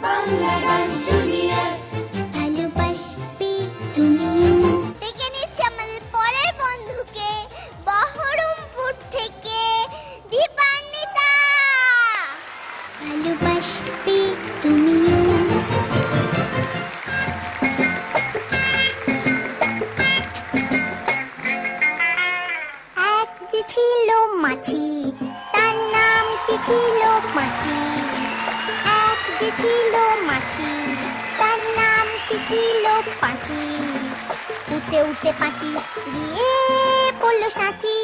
Bangla dance junior. ভালোবাসবে তুমি। দেখে নিচ্ছে আমাদের পরের বন্ধুকে বহরমপুর থেকে দীপান্বিতা। ভালোবাসবে তুমি। এক যে ছিল মাছি, তার নামটি ছিল মাছি। এক যে ছিল মাছি, তার নামটি ছিল পাঁচি। উঠে উঠে পাঁচি গিয়ে পড়ল সাঁচি।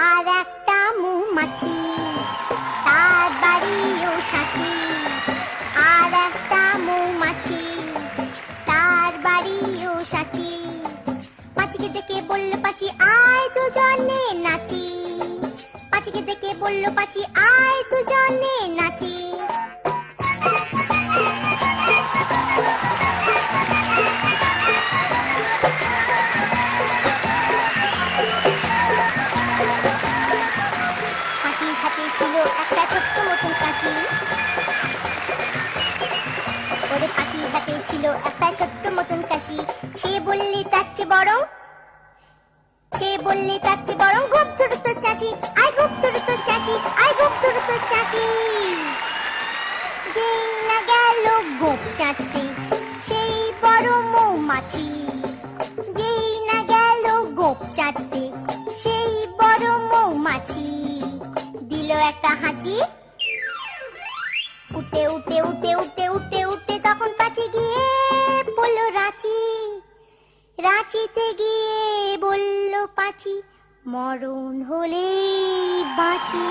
আর একটা মৌমাছি, তার বাড়িও সাঁচি। আর একটা মৌমাছি, তার বাড়িও সাঁচি। পাঁচিকে দেখে বলল পাঁচি আয় দুজনে নাচি। পাঁচিকে দেখে বলল পাঁচি আয় দুজনে নাচি। পাঁচির হাতে ছিল একটা ছোট্ট মতন কাঁচি। ওরে পাঁচির হাতে ছিল একটা ছোট্ট মতন কাঁচি। সে বললে তার চেয়ে বরং, সে বললে তার চেয়ে বরং গোপ ধরো তোর চাচি। আয় গোপ ধরো তোর চাচি, আয় গোপ ধরো তোর চাচি। যেই না গেল গোপ চাচতে সেই বড় মৌমাছি। যেই না গেল গোপ চাচতে সেই বড় মৌমাছি। দিল একটা হাঁচি। উঠে উঠে উঠে উঠে উঠে উঠে তখন পাঁচি গিয়ে বলল রাঁচি। রাঁচিতে গিয়ে বলল পাঁচি মরণ হলে বাঁচি।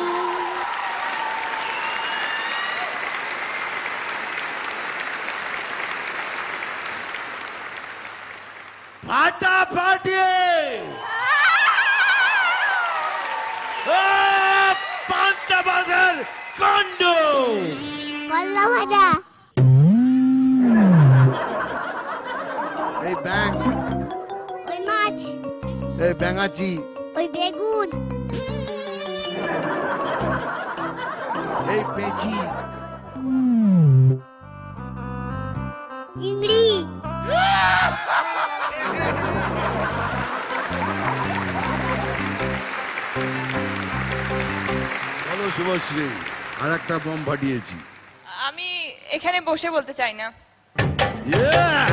ফাটাফাটি পান্তাবাদের কাণ্ড। কল্লা ভাজা। এই ব্যাং, ওই মাছ, এই ব্যাঙাচি, ওই বেগুন, এই পেঁচি, চিংড়ি। বলো শুভশ্রী, আর একটা বম ফাটিয়েছি। আমি এখানে বসে বলতে চাই না। Yeah!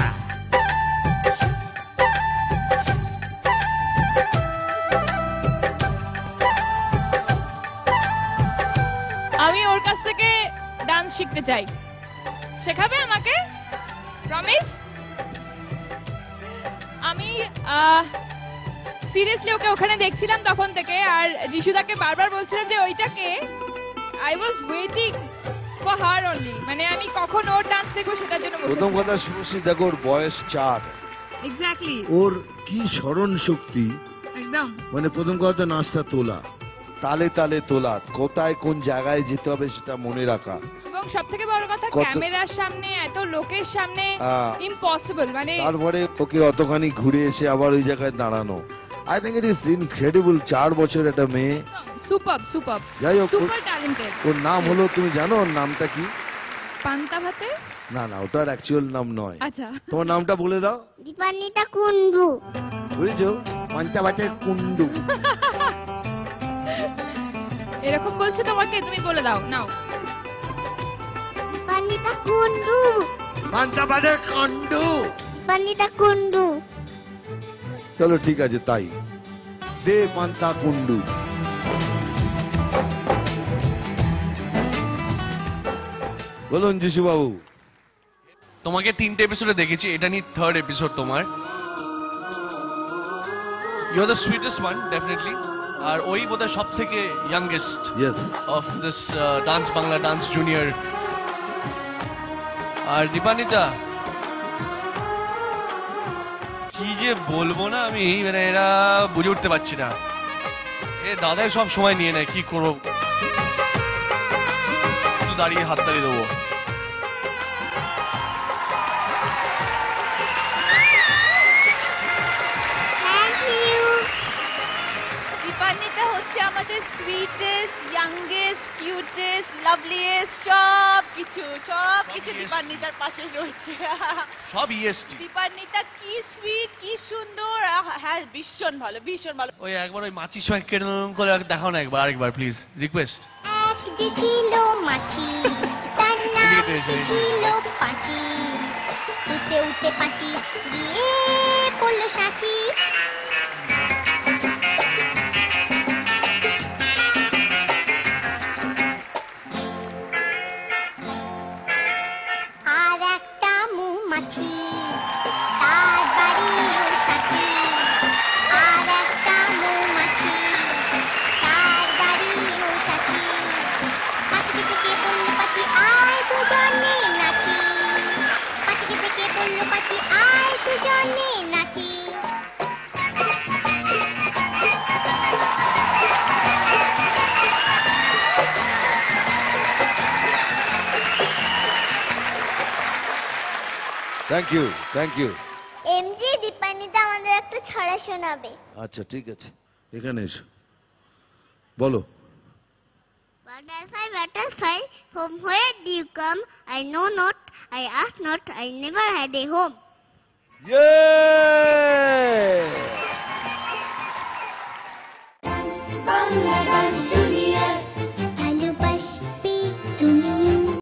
আমি ওর কাছ থেকে ডান্স শিখতে চাই। শেখাবে আমাকে? প্রমিস? আমি সিরিয়াসলি ওকে ওখানে দেখছিলাম তখন থেকে, আর যিশুদাকে বারবার বলছিলাম যে ওইটাকে I was waiting for her only, মানে আমি কখন ওর ডান্স দেখবো সেটার জন্য বসে। প্রথম কথা শুভশ্রী, দেখো ওর বয়স 4। এক্স্যাক্টলি, ওর কি স্মরণ শক্তি। একদম। মানে প্রথম কথা তো নাচটা তোলা, তালে তালে তোলা, কোথায় কোন জায়গায় যেতে হবে সেটা মনে রাখা। এবং সবথেকে বড় কথা ক্যামেরার সামনে এত লোকের সামনে ইম্পসিবল, মানে তারপরে ওকে অতখানি ঘুরে এসে আবার ওই জায়গায় দাঁড়ানো। I think it is incredible. 4 বছর একটা মেয়ে, সুপার সুপার যাই হোক, সুপার ট্যালেন্টেড। ওর নাম হলো, তুমি জানো ওর নামটা কি? পান্তা ভাতে? না না, ওটার অ্যাকচুয়াল নাম নয়। আচ্ছা, তোমার নামটা বলে দাও। দীপান্বিতা কুন্ডু। বুঝছো? পান্তাভাতের কুন্ডু। এরকম বলছে তোমাকে, তুমি বলে দাও নাও। দীপান্বিতা কুন্ডু। পান্তাভাতের কুন্ডু। দীপান্বিতা কুন্ডু। চলো ঠিক আছে, তাই দে পান্তা কুন্ডু। বলুন যিশু বাবু। তোমাকে 3টে এপিসোডে দেখেছি, এটা নিয়ে 3rd এপিসোড তোমার। You are the sweetest one definitely. আর ওই বোধহয় সব থেকে youngest yes of this dance Bangla dance junior. আর দীপান্বিতা, কি যে বলবো না আমি, মানে এরা বুঝে উঠতে পারছি না। এ দাদাই সব সময় নিয়ে নেয়, কি করবো, দাঁড়িয়ে হাততালি দেবো। থ্যাংক সুইটেস্ট ইয়াংগেস্ট কিউটেস্ট লাভলিয়েস্ট সব কিছু দীপান্বিতার পাশে রয়েছে। সব ইএসটি। দীপান্বিতা কি সুইট কি সুন্দর হ্যাঁ ভীষণ ভালো ভীষণ ভালো। ওই একবার ওই মাছির সঙ্গে কেরম করে দেখাও না একবার আরেকবার প্লিজ রিকোয়েস্ট। এক যে ছিল মাছি তার নাম ছিল পাঁচি, উঠতে উঠতে পাঁচি গিয়ে পড়লো সাঁচি। আর একটা মৌমাছি তার বাড়িও সাঁচি, আর একটা মৌমাছি তার বাড়িও সাঁচি। পাঁচিকে থেকে বলল পাঁচি আয় দুজনে নাচি, পাঁচিকে থেকে বলল পাঁচি আয় দুজনে নাচি। Thank you. এমজি দীপান্বিতা আমাদের একটা ছড়া শোনাবে। আচ্ছা ঠিক আছে, এখানে এসো বলো। Butterfly, butterfly, from where do you come? I know not, I ask not, I never had a home.